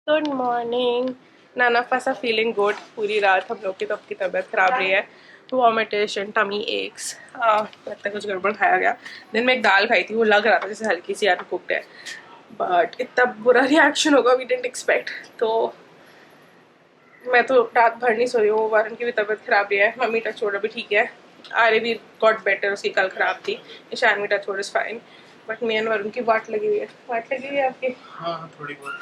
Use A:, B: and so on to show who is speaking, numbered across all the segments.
A: Good morning. None of us are feeling good. पूरी रात हम लोग की तो अपनी तबीयत खराब रही है। वॉमिटेशन, टमी एक्स, लगता है कुछ गड़बड़ खाया गया। दिन में एक दाल खाई थी, वो लग रहा था जैसे हल्की सी अनकुक्ड है, बट इतना बुरा रिएक्शन होगा वी डिडंट एक्सपेक्ट। तो मैं तो रात भर नहीं सोई हूँ। वरुण की भी तबीयत खराब रही है। मम्मी टचवुड अभी ठीक है। आर्य भी गॉट बेटर, उसकी कल खराब थी। ईशान भी टचवुड इज फाइन, बट मैं वरुण की वाट लगी हुई है। वाट लगी हुई है आपकी?
B: हाँ, थोड़ी बहुत।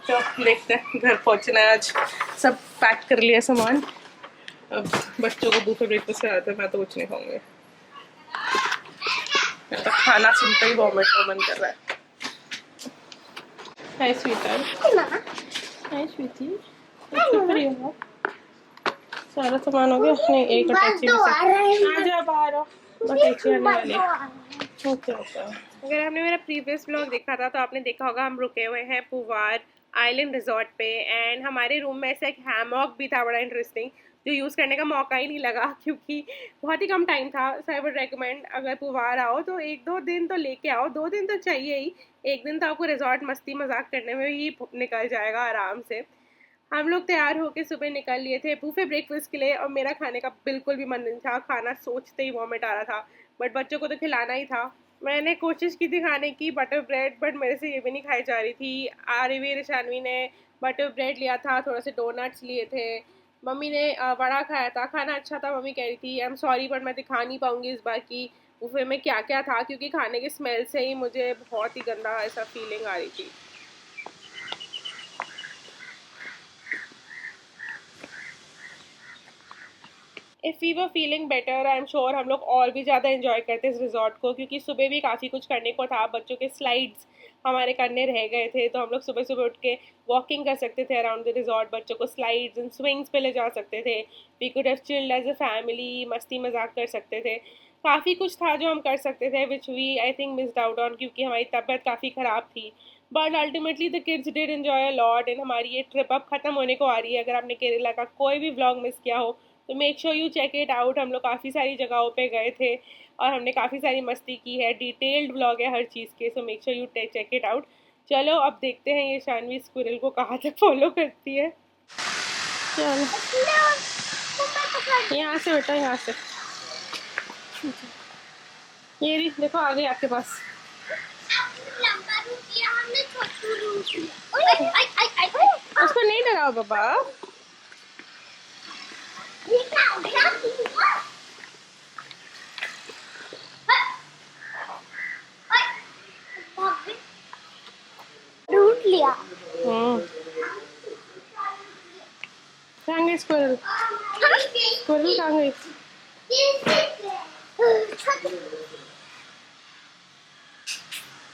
A: तो देखते हैं, घर पहुंचना है आज। सब पैक कर लिया सामान। अब बच्चों को बुफे ब्रेकफास्ट कराया था, मैं तो कुछ नहीं खाऊंगी। मैं तो खाना सुनते ही वॉमिट का मन कर रहा है। हाय स्वीटर, हाय स्वीटी, सारा सामान हो गया? नहीं, एक अटैची आ जा बाहर। अटैची आने वाली है। Okay okay. अगर आपने मेरा प्रीवियस व्लॉग देखा था तो आपने देखा होगा हम रुके हुए हैं पुवार आइलैंड रिजॉर्ट पे। एंड हमारे रूम में ऐसा एक हैमॉक भी था, बड़ा इंटरेस्टिंग, जो यूज़ करने का मौका ही नहीं लगा क्योंकि बहुत ही कम टाइम था। सो आई वुड रेकमेंड, अगर पुवार आओ तो 1-2 दिन तो लेके आओ। 2 दिन तो चाहिए ही। एक दिन तो आपको रिजॉर्ट मस्ती मजाक करने में ही निकल जाएगा आराम से। हम लोग तैयार होके सुबह निकल लिए थे बुफे ब्रेकफास्ट के लिए, और मेरा खाने का बिल्कुल भी मन नहीं था। खाना सोचते ही वॉमिट आ रहा था, बट बच्चों को तो खिलाना ही था। मैंने कोशिश की थी खाने की बटर ब्रेड, बट मेरे से ये भी नहीं खाई जा रही थी। आरवी ऋषानवी ने बटर ब्रेड लिया था, थोड़ा से डोनट्स लिए थे। मम्मी ने वड़ा खाया था। खाना अच्छा था। मम्मी कह रही थी आई एम सॉरी बट मैं दिखा नहीं पाऊंगी इस बार की बुफे में क्या क्या था, क्योंकि खाने की स्मेल से ही मुझे बहुत ही गंदा ऐसा फीलिंग आ रही थी। If we were feeling better, I am sure हम लोग और भी ज़्यादा इन्जॉय करते इस रिजॉर्ट को, क्योंकि सुबह भी काफ़ी कुछ करने को था। बच्चों के स्लाइड्स हमारे करने रह गए थे, तो हम लोग सुबह सुबह उठ के वॉकिंग कर सकते थे अराउंड द रिजॉर्ट। बच्चों को स्लाइड्स एंड स्विंग्स पे ले जा सकते थे। We could have chilled as a family, मस्ती मजाक कर सकते थे। काफ़ी कुछ था जो हम कर सकते थे, which we I think missed out on, क्योंकि हमारी तबीयत काफ़ी ख़राब थी। But ultimately the kids did enjoy a lot. And हमारी ये ट्रिप अब ख़त्म होने को आ रही है। अगर आपने केरला का कोई भी व्लॉग मिस किया हो तो make sure you check it out. हम लोग काफ़ी सारी जगहों पे गए थे और हमने काफ़ी सारी मस्ती की है। डिटेल्ड व्लॉग है हर चीज़ के, so make sure you check it out. चलो अब देखते हैं ये शानवी स्क्विरल को कहाँ तक फॉलो करती है। चलो यहाँ से बेटा, यहाँ से। ये भी देखो आ गई आपके पास। उसको नहीं लगाओ बाबा।
C: रूट लिया।
A: कहाँ गई स्क्विरल? स्क्विरल कहाँ गई?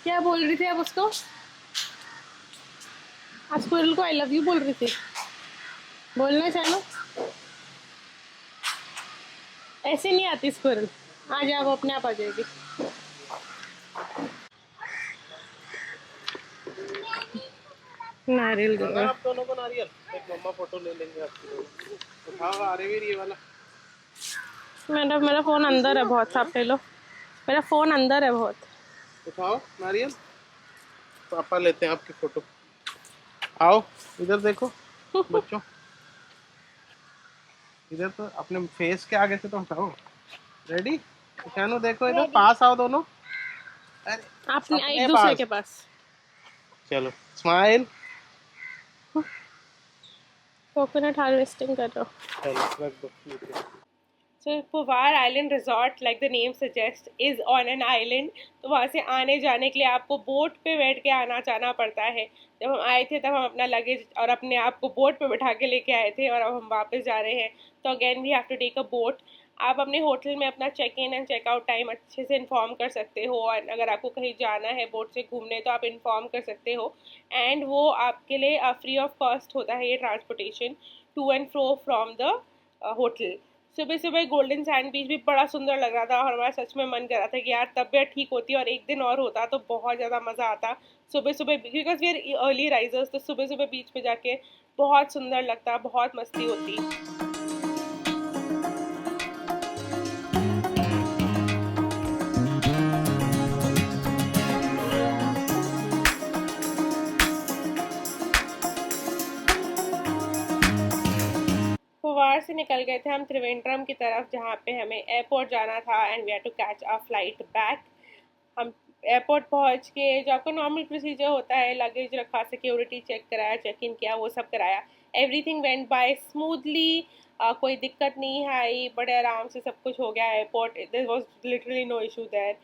A: क्या बोल रही थी अब उसको? आज स्क्विरल को आई लव यू बोल रही थी। बोलना चाहो? ऐसे नहीं आती स्क्विरल। आ जाओ, वो अपने आप आ जाएगी। नारियल गिर रहा है।
B: आप दोनों को नारियल, एक मम्मा फोटो ले लेंगे आपकी। उठाओ, आ रही है ये वाला।
A: मेरा फोन अंदर है बहुत, आप ले लो। मेरा फोन अंदर है बहुत।
B: उठाओ नारियल, पापा लेते हैं आपकी फोटो। आओ इधर देखो बच्चों, इधर तो अपने फेस के आगे से तो हटाओ। रेडी? शानू देखो इधर, पास आओ दोनों। अरे
A: आप एक
B: अपने
A: दूसरे के पास।
B: चलो स्माइल।
A: कोकोनट हार्वेस्टिंग कर रहा हूँ।
B: चलो रख दो नीचे।
A: So Poovar island resort, like the name suggest, is on an island. तो वहाँ से आने जाने के लिए आपको बोट पे बैठ के आना जाना पड़ता है। जब हम आए थे तब हम अपना लगेज और अपने आप को बोट पे बैठा के लेके आए थे, और अब हम वापस जा रहे हैं तो again we have to take a boat. आप अपने होटल में अपना check in and checkout time अच्छे से इन्फॉर्म कर सकते हो, और अगर आपको कहीं जाना है बोट से घूमने तो आप इन्फॉर्म कर सकते हो। एंड वो आपके लिए फ्री ऑफ कॉस्ट होता है ये transportation to and fro from the hotel. सुबह सुबह गोल्डन सैंड बीच भी बड़ा सुंदर लग रहा था, और हमारा सच में मन कर रहा था कि यार तबीयत ठीक होती और एक दिन और होता तो बहुत ज़्यादा मज़ा आता। सुबह सुबह, because we are early risers, तो सुबह सुबह बीच पे जाके बहुत सुंदर लगता, बहुत मस्ती होती। हरिद्वार से निकल गए थे हम त्रिवेंद्रम की तरफ, जहाँ पे हमें एयरपोर्ट जाना था and we had to catch a flight back. हम एयरपोर्ट पहुँच के, जो आपका नॉर्मल प्रोसीजर होता है, लगेज रखा, सिक्योरिटी चेक कराया, चेक इन किया, वो सब कराया। एवरीथिंग वेंट बाय स्मूथली, कोई दिक्कत नहीं आई, बड़े आराम से सब कुछ हो गया। Airport there was literally no issue there,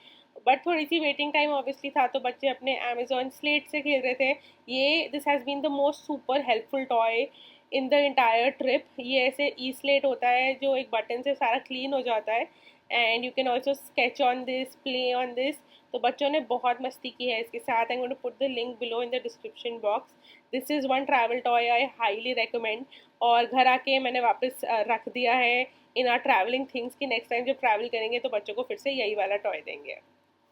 A: but थोड़ी सी वेटिंग टाइम ऑब्वियसली था, तो बच्चे अपने अमेजोन स्लेट से खेल रहे थे। ये this has been the most super helpful toy in the entire trip. ये ऐसे ई स्लेट होता है जो एक बटन से सारा क्लीन हो जाता है, and you can also sketch on this, play on this. तो बच्चों ने बहुत मस्ती की है इसके साथ। I am going to put the link below in the description box. This is one travel toy I highly recommend. और घर आके मैंने वापस रख दिया है इन आर ट्रैवलिंग थिंग्स की नेक्स्ट टाइम जब ट्रैवल करेंगे तो बच्चों को फिर से यही वाला टॉय देंगे।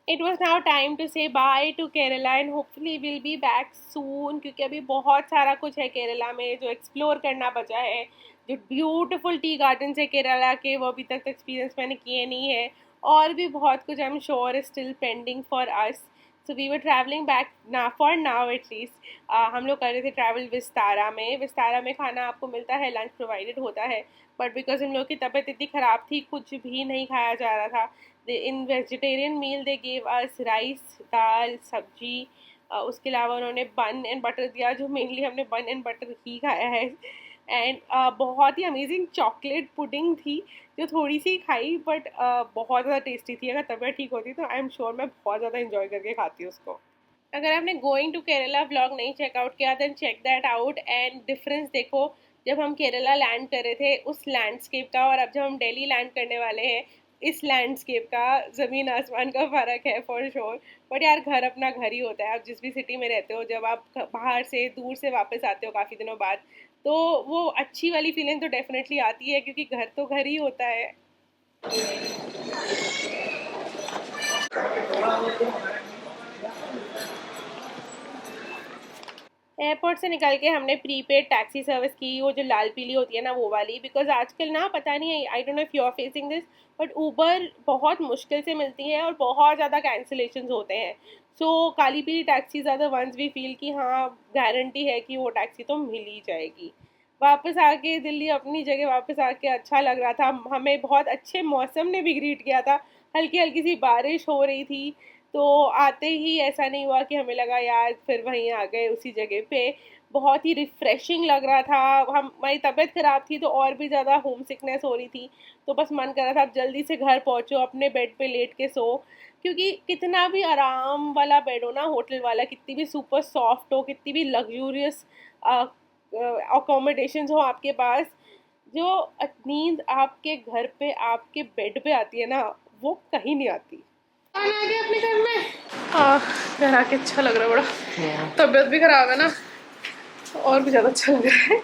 A: It was now time to say bye to Kerala and hopefully will be back soon, क्योंकि अभी बहुत सारा कुछ है केरला में जो एक्सप्लोर करना बचा है। जो ब्यूटिफुल टी गार्डन्स है केरला के, वो अभी तक एक्सपीरियंस मैंने किए नहीं है, और भी बहुत कुछ I am sure is still pending for us. So we were travelling back ना फॉर नाउ एटलीस्ट। हम लोग कर रहे थे ट्रैवल विस्तारा में। विस्तारा में खाना आपको मिलता है, लंच प्रोवाइडेड होता है, बट बिकॉज हम लोग की तबीयत इतनी ख़राब थी कुछ भी नहीं खाया जा रहा था। In vegetarian meal they gave us rice, dal, sabzi, उसके अलावा उन्होंने बन एंड बटर दिया, जो मेनली हमने बन एंड बटर ही खाया है। एंड बहुत ही अमेजिंग चॉकलेट पुडिंग थी, जो थोड़ी सी खाई, बट बहुत ज़्यादा टेस्टी थी। अगर तबीयत ठीक होती तो आई एम श्योर मैं बहुत ज़्यादा इंजॉय करके खाती उसको। अगर आपने गोइंग टू केरला व्लॉग नहीं चेकआउट किया then check that out and difference देखो। जब हम केरला लैंड कर रहे थे उस लैंडस्केप का, और अब जब हम दिल्ली लैंड करने वाले हैं इस लैंडस्केप का, ज़मीन आसमान का फ़र्क है फॉर श्योर। बट यार, घर अपना घर ही होता है। आप जिस भी सिटी में रहते हो, जब आप बाहर से दूर से वापस आते हो काफ़ी दिनों बाद, तो वो अच्छी वाली फीलिंग तो डेफिनेटली आती है, क्योंकि घर तो घर ही होता है। एयरपोर्ट से निकल के हमने प्रीपेड टैक्सी सर्विस की, वो जो लाल पीली होती है ना, वो वाली। बिकॉज आजकल ना, पता नहीं, I don't know if you are facing this, but Uber बहुत मुश्किल से मिलती है और बहुत ज़्यादा कैंसिलेशंस होते हैं। सो काली पीली taxis are the ones we feel कि हाँ, गारंटी है कि वो टैक्सी तो मिल ही जाएगी। वापस आके दिल्ली अपनी जगह वापस आके अच्छा लग रहा था। हमें बहुत अच्छे मौसम ने भी ग्रीट किया था, हल्की हल्की सी बारिश हो रही थी। तो आते ही ऐसा नहीं हुआ कि हमें लगा यार फिर वहीं आ गए उसी जगह पे। बहुत ही रिफ़्रेशिंग लग रहा था। हमारी तबीयत ख़राब थी तो और भी ज़्यादा होम सिकनेस हो रही थी, तो बस मन कर रहा था अब जल्दी से घर पहुँचो, अपने बेड पे लेट के सो। क्योंकि कितना भी आराम वाला बेड हो ना, होटल वाला, कितनी भी सुपर सॉफ्ट हो, कितनी भी लग्जूरियस अकोमोडेशंस हो आपके पास, जो नींद आपके घर पे आपके बेड पे आती है ना, वो कहीं नहीं आती। आ गए अपने घर में। हाँ, घर आके अच्छा लग रहा है बड़ा। तबीयत भी खराब है ना, और भी ज़्यादा अच्छा लग रहा है।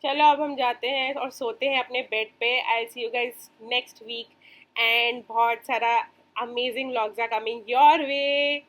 A: चलो अब हम जाते हैं और सोते हैं अपने बेड पे। I see you guys next week and बहुत सारा amazing vlogs are coming your way.